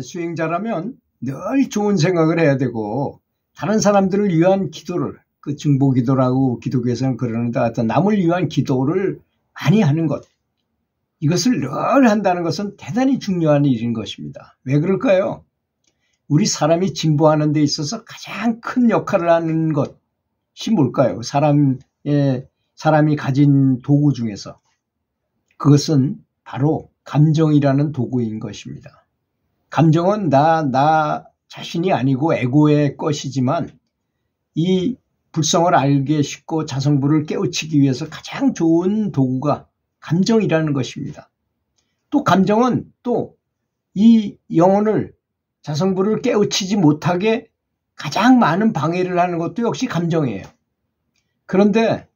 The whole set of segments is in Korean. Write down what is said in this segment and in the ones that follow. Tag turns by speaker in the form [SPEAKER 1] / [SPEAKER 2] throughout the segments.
[SPEAKER 1] 수행자라면 늘 좋은 생각을 해야 되고 다른 사람들을 위한 기도를 증보기도라고 기독교에서는 그러는데 하여튼 남을 위한 기도를 많이 하는 것 이것을 늘 한다는 것은 대단히 중요한 일인 것입니다. 왜 그럴까요? 우리 사람이 진보하는 데 있어서 가장 큰 역할을 하는 것이 뭘까요? 사람이 가진 도구 중에서 그것은 바로 감정이라는 도구인 것입니다. 감정은 나 자신이 아니고 에고의 것이지만 이 불성을 알게 쉽고 자성부를 깨우치기 위해서 가장 좋은 도구가 감정이라는 것입니다. 또 감정은 또 이 영혼을 자성부를 깨우치지 못하게 가장 많은 방해를 하는 것도 역시 감정이에요. 그런데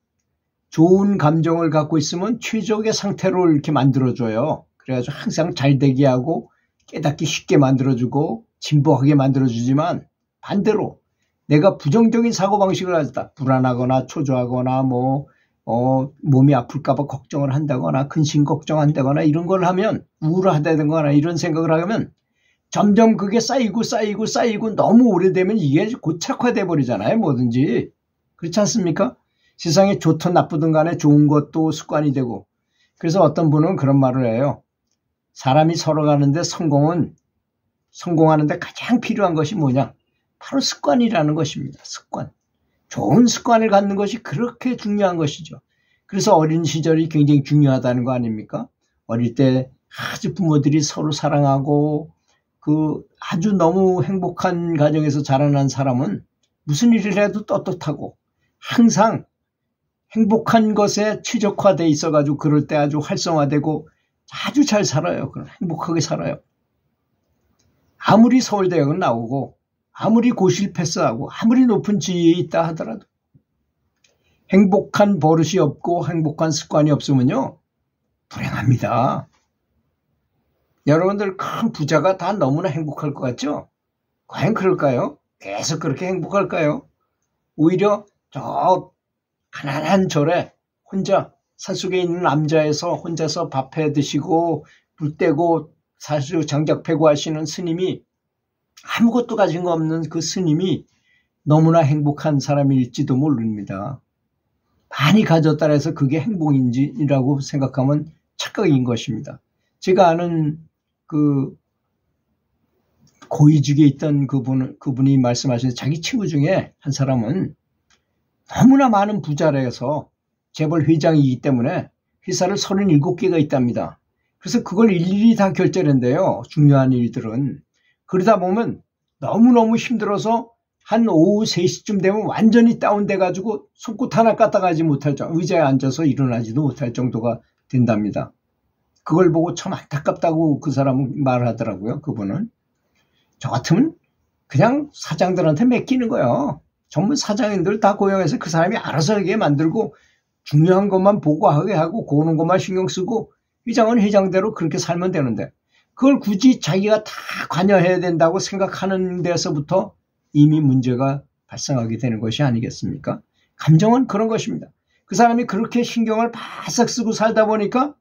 [SPEAKER 1] 좋은 감정을 갖고 있으면 최적의 상태로 이렇게 만들어줘요. 그래가지고 항상 잘 되게 하고 깨닫기 쉽게 만들어주고 진보하게 만들어주지만 반대로 내가 부정적인 사고방식을 가졌다. 불안하거나 초조하거나 몸이 아플까봐 걱정을 한다거나 근심 걱정한다거나 이런 걸 하면 우울하다거나 이런 생각을 하면 점점 그게 쌓이고 너무 오래되면 이게 고착화돼 버리잖아요. 뭐든지. 그렇지 않습니까? 세상에 좋든 나쁘든 간에 좋은 것도 습관이 되고 그래서 어떤 분은 그런 말을 해요. 사람이 살아가는데 성공하는데 가장 필요한 것이 뭐냐? 바로 습관이라는 것입니다. 습관. 좋은 습관을 갖는 것이 그렇게 중요한 것이죠. 그래서 어린 시절이 굉장히 중요하다는 거 아닙니까? 어릴 때 아주 부모들이 서로 사랑하고 아주 너무 행복한 가정에서 자라난 사람은 무슨 일을 해도 떳떳하고 항상 행복한 것에 최적화되어 있어가지고 그럴 때 아주 활성화되고 아주 잘 살아요. 행복하게 살아요. 아무리 서울대학은 나오고 아무리 고시를 패스하고 아무리 높은 지위에 있다 하더라도 행복한 버릇이 없고 행복한 습관이 없으면요 불행합니다. 여러분들 큰 부자가 다 너무나 행복할 것 같죠? 과연 그럴까요? 계속 그렇게 행복할까요? 오히려 저 가난한 절에 혼자 산속에 있는 남자에서 혼자서 밥해 드시고 불 떼고 사수 장작 패고 하시는 스님이 아무것도 가진 거 없는 그 스님이 너무나 행복한 사람일지도 모릅니다. 많이 가졌다 해서 그게 행복인지라고 생각하면 착각인 것입니다. 제가 아는 고위직에 있던 그분이 말씀하신 자기 친구 중에 한 사람은 너무나 많은 부자라서 재벌 회장이기 때문에 회사를 37개가 있답니다. 그래서 그걸 일일이 다 결제한대요. 중요한 일들은. 그러다 보면 너무너무 힘들어서 한 오후 3시쯤 되면 완전히 다운돼가지고 손끝 하나 까딱하지 못할 정도, 의자에 앉아서 일어나지도 못할 정도가 된답니다. 그걸 보고 참 안타깝다고 그 사람은 말하더라고요. 그분은. 저 같으면 그냥 사장들한테 맡기는 거예요. 전부 사장님들 다 고용해서 그 사람이 알아서 하게 만들고 중요한 것만 보고하게 하고 고는 것만 신경 쓰고 회장은 회장대로 그렇게 살면 되는데 그걸 굳이 자기가 다 관여해야 된다고 생각하는 데서부터 이미 문제가 발생하게 되는 것이 아니겠습니까? 감정은 그런 것입니다. 그 사람이 그렇게 신경을 바싹 쓰고 살다 보니까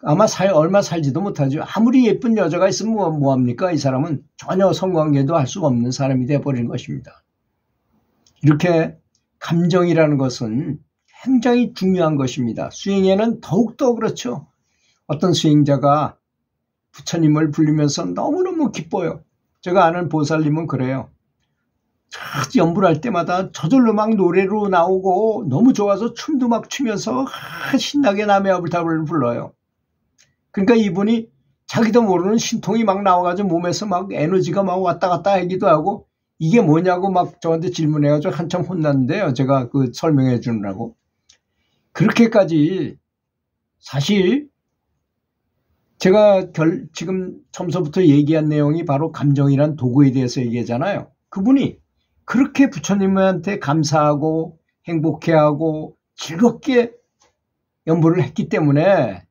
[SPEAKER 1] 아마 얼마 살지도 못하죠. 아무리 예쁜 여자가 있으면 뭐합니까? 이 사람은 전혀 성관계도 할 수가 없는 사람이 되어버린 것입니다. 이렇게 감정이라는 것은 굉장히 중요한 것입니다. 수행에는 더욱더 그렇죠. 어떤 수행자가 부처님을 부르면서 너무너무 기뻐요. 제가 아는 보살님은 그래요. 연불 할 때마다 저절로 막 노래로 나오고 너무 좋아서 춤도 막 추면서 신나게 남의 아불탑을 불러요. 그러니까 이분이 자기도 모르는 신통이 막 나와가지고 몸에서 막 에너지가 막 왔다 갔다 하기도 하고 이게 뭐냐고 막 저한테 질문해가지고 한참 혼났는데요. 제가 설명해 주느라고. 그렇게까지 사실 제가 지금 처음서부터 얘기한 내용이 바로 감정이란 도구에 대해서 얘기하잖아요. 그분이 그렇게 부처님한테 감사하고 행복해하고 즐겁게 연보를 했기 때문에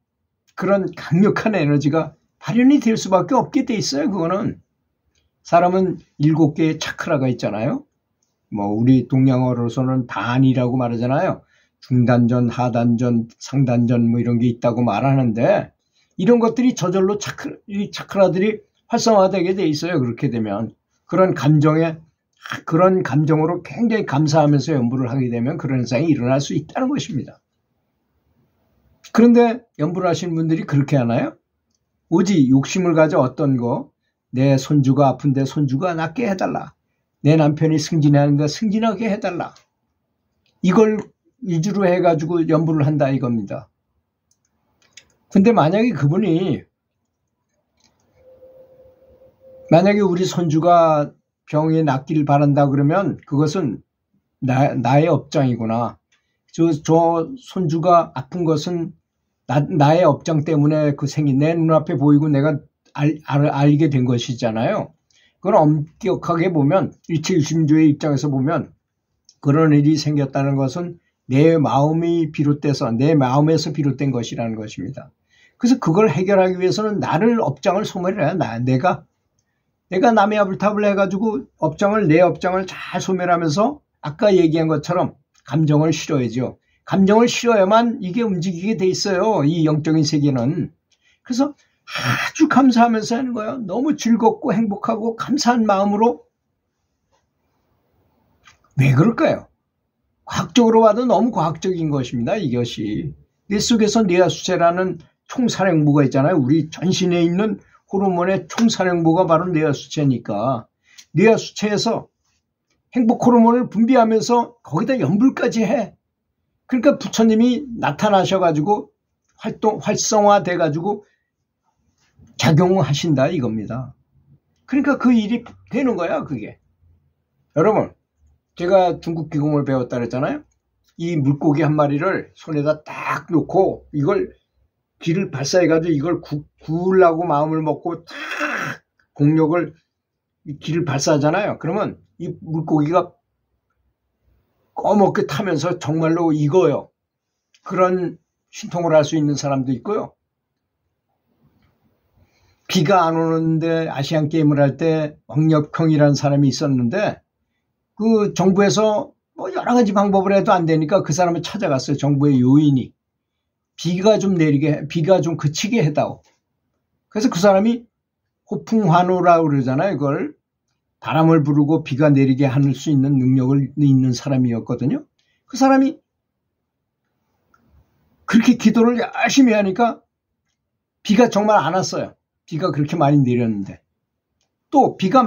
[SPEAKER 1] 그런 강력한 에너지가 발현이 될 수밖에 없게 돼 있어요. 그거는 사람은 7개의 차크라가 있잖아요. 우리 동양어로서는 단이라고 말하잖아요. 중단전, 하단전, 상단전 이런 게 있다고 말하는데 이런 것들이 저절로 이 차크라들이 활성화되게 돼 있어요. 그렇게 되면 그런 감정으로 굉장히 감사하면서 연부를 하게 되면 그런 현상이 일어날 수 있다는 것입니다. 그런데 연부를 하시는 분들이 그렇게 하나요? 오직 욕심을 가져 어떤 거, 내 손주가 아픈데 손주가 낫게 해달라. 내 남편이 승진하는데 승진하게 해달라. 이걸 위주로 해가지고 연부를 한다 이겁니다. 근데 만약에 우리 손주가 병에 낫기를 바란다 그러면 그것은 나의 업장이구나. 저 손주가 아픈 것은 나의 업장 때문에 생긴 내 눈앞에 보이고 내가 알게 된 것이잖아요. 그걸 엄격하게 보면 일체유심주의 입장에서 보면 그런 일이 생겼다는 것은 내 마음에서 비롯된 것이라는 것입니다. 그래서 그걸 해결하기 위해서는 나를 업장을 소멸해야 내가 남의 아불탑을 해가지고 내 업장을 잘 소멸하면서 아까 얘기한 것처럼 감정을 실어야죠. 감정을 실어야만 이게 움직이게 돼 있어요. 이 영적인 세계는. 그래서 아주 감사하면서 하는 거예요. 너무 즐겁고 행복하고 감사한 마음으로. 왜 그럴까요? 과학적으로 봐도 너무 과학적인 것입니다. 이것이. 내 속에서 뇌하수체라는 총사령부가 있잖아요. 우리 전신에 있는 호르몬의 총사령부가 바로 뇌하수체니까 뇌하수체에서 행복 호르몬을 분비하면서 거기다 연불까지 해. 그러니까 부처님이 나타나셔가지고 활성화돼가지고 작용하신다 이겁니다. 그러니까 그 일이 되는 거야 그게. 여러분 제가 중국 기공을 배웠다 그랬잖아요. 이 물고기 한 마리를 손에다 딱 놓고 이걸 기를 발사해가지고 이걸 구우려고 마음을 먹고 탁 공력을 기를 발사하잖아요. 그러면 이 물고기가 꺼먹게 타면서 정말로 익어요. 그런 신통을 할 수 있는 사람도 있고요. 비가 안 오는데 아시안 게임을 할 때 왕력형이라는 사람이 있었는데 그 정부에서 뭐 여러 가지 방법을 해도 안 되니까 그 사람을 찾아갔어요. 정부의 요인이. 비가 좀 그치게 해다오. 그래서 그 사람이 호풍환호라고 그러잖아요. 이걸 바람을 부르고 비가 내리게 할 수 있는 능력을 있는 사람이었거든요. 그 사람이 그렇게 기도를 열심히 하니까 비가 정말 안 왔어요. 비가 그렇게 많이 내렸는데. 또 비가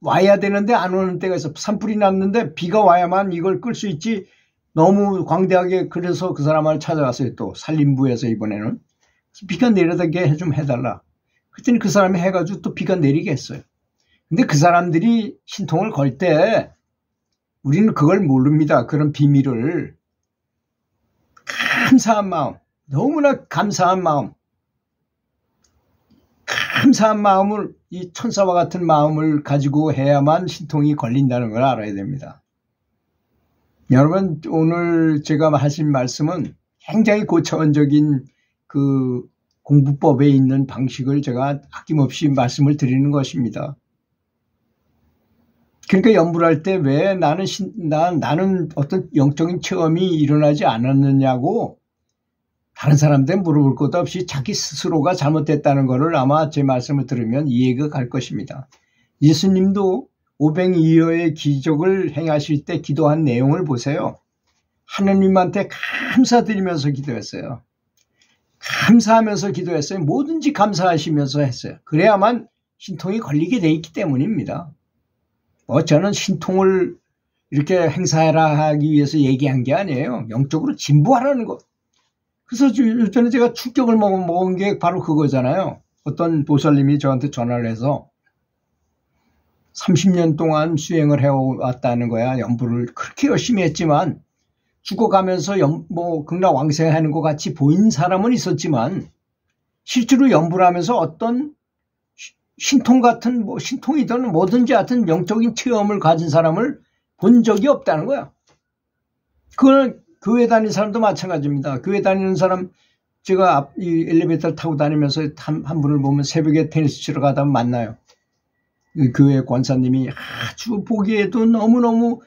[SPEAKER 1] 와야 되는데 안 오는 때가 있어. 산불이 났는데 비가 와야만 이걸 끌 수 있지. 너무 광대하게 그래서 그 사람을 찾아갔어요. 또 산림부에서 이번에는. 비가 내려다게 좀 해달라. 그랬더니 그 사람이 해가지고 또 비가 내리게 했어요. 근데 그 사람들이 신통을 걸 때 우리는 그걸 모릅니다. 그런 비밀을. 감사한 마음, 너무나 감사한 마음을 이 천사와 같은 마음을 가지고 해야만 신통이 걸린다는 걸 알아야 됩니다. 여러분 오늘 제가 하신 말씀은 굉장히 고차원적인 그 공부법에 있는 방식을 제가 아낌없이 말씀을 드리는 것입니다. 그러니까 연부를 할 때 왜 나는 어떤 영적인 체험이 일어나지 않았느냐고 다른 사람한테 물어볼 것도 없이 자기 스스로가 잘못됐다는 것을 아마 제 말씀을 들으면 이해가 갈 것입니다. 예수님도 502여의 기적을 행하실 때 기도한 내용을 보세요. 하느님한테 감사드리면서 기도했어요. 감사하면서 기도했어요. 뭐든지 감사하시면서 했어요. 그래야만 신통이 걸리게 돼 있기 때문입니다. 저는 신통을 이렇게 행사해라 하기 위해서 얘기한 게 아니에요. 영적으로 진보하라는 것. 그래서 전에 제가 충격을 먹은 게 바로 그거잖아요. 어떤 보살님이 저한테 전화를 해서 30년 동안 수행을 해왔다는 거야. 연부를 그렇게 열심히 했지만 죽어가면서 극락왕생하는 것 같이 보인 사람은 있었지만 실제로 연부를 하면서 어떤 신통 같은 신통이든 뭐든지 하여튼 영적인 체험을 가진 사람을 본 적이 없다는 거야. 그거는 교회 다니는 사람도 마찬가지입니다. 교회 다니는 사람 제가 이 엘리베이터를 타고 다니면서 한 분을 보면 새벽에 테니스 치러 가다 만나요. 그 교회 권사님이 아주 보기에도 너무너무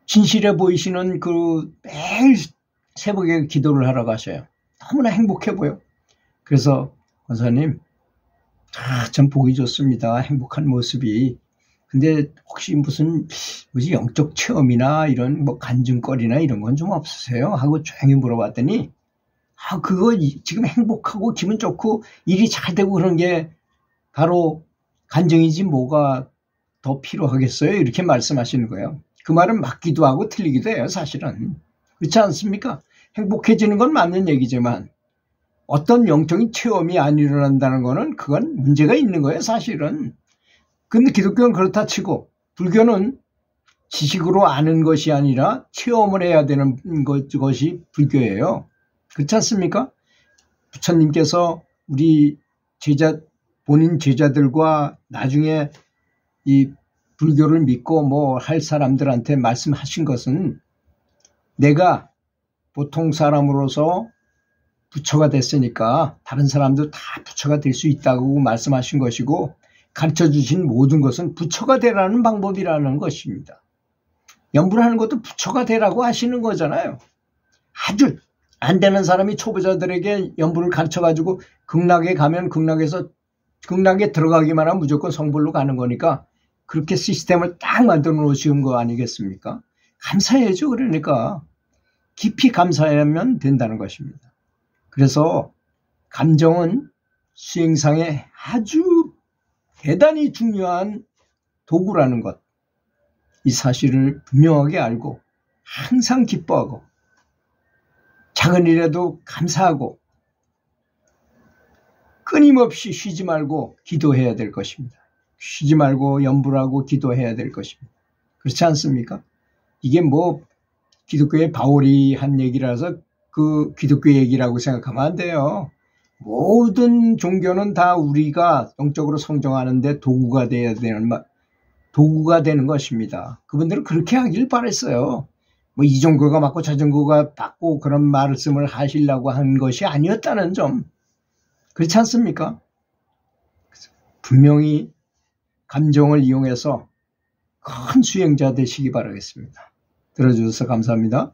[SPEAKER 1] 진실해 보이시는 그 매일 새벽에 기도를 하러 가셔요. 너무나 행복해 보여. 그래서 권사님 참 보기 좋습니다. 행복한 모습이. 근데 혹시 뭐지 영적 체험이나 이런 뭐 간증거리나 이런 건 좀 없으세요? 하고 조용히 물어봤더니 그거 지금 행복하고 기분 좋고 일이 잘 되고 그런 게 바로 간증이지 뭐가 더 필요하겠어요? 이렇게 말씀하시는 거예요. 그 말은 맞기도 하고 틀리기도 해요, 사실은. 그렇지 않습니까? 행복해지는 건 맞는 얘기지만 어떤 영적인 체험이 안 일어난다는 거는 그건 문제가 있는 거예요, 사실은. 근데 기독교는 그렇다 치고 불교는 지식으로 아는 것이 아니라 체험을 해야 되는 것이 불교예요. 그렇지 않습니까? 부처님께서 우리 본인 제자들과 나중에 이 불교를 믿고 뭐 할 사람들한테 말씀하신 것은 내가 보통 사람으로서 부처가 됐으니까 다른 사람도 다 부처가 될 수 있다고 말씀하신 것이고 가르쳐 주신 모든 것은 부처가 되라는 방법이라는 것입니다. 연불을 하는 것도 부처가 되라고 하시는 거잖아요. 아주 안 되는 사람이 초보자들에게 연불을 가르쳐 가지고 극락에 가면 극락에 들어가기만 하면 무조건 성불로 가는 거니까 그렇게 시스템을 딱 만들어 놓으신 거 아니겠습니까? 감사해야죠. 그러니까 깊이 감사하면 된다는 것입니다. 그래서 감정은 수행상에 아주 대단히 중요한 도구라는 것, 이 사실을 분명하게 알고 항상 기뻐하고 작은 일에도 감사하고 끊임없이 쉬지 말고 기도해야 될 것입니다. 쉬지 말고 연불하고 기도해야 될 것입니다. 그렇지 않습니까? 이게 뭐 기독교의 바울이 한 얘기라서 그 기독교 얘기라고 생각하면 안 돼요. 모든 종교는 다 우리가 영적으로 성장하는데 도구가 되는 것입니다. 그분들은 그렇게 하길 바랬어요. 뭐 이 종교가 맞고 저 종교가 맞고 그런 말씀을 하시려고 한 것이 아니었다는 점. 그렇지 않습니까? 분명히 감정을 이용해서 큰 수행자 되시기 바라겠습니다. 들어주셔서 감사합니다.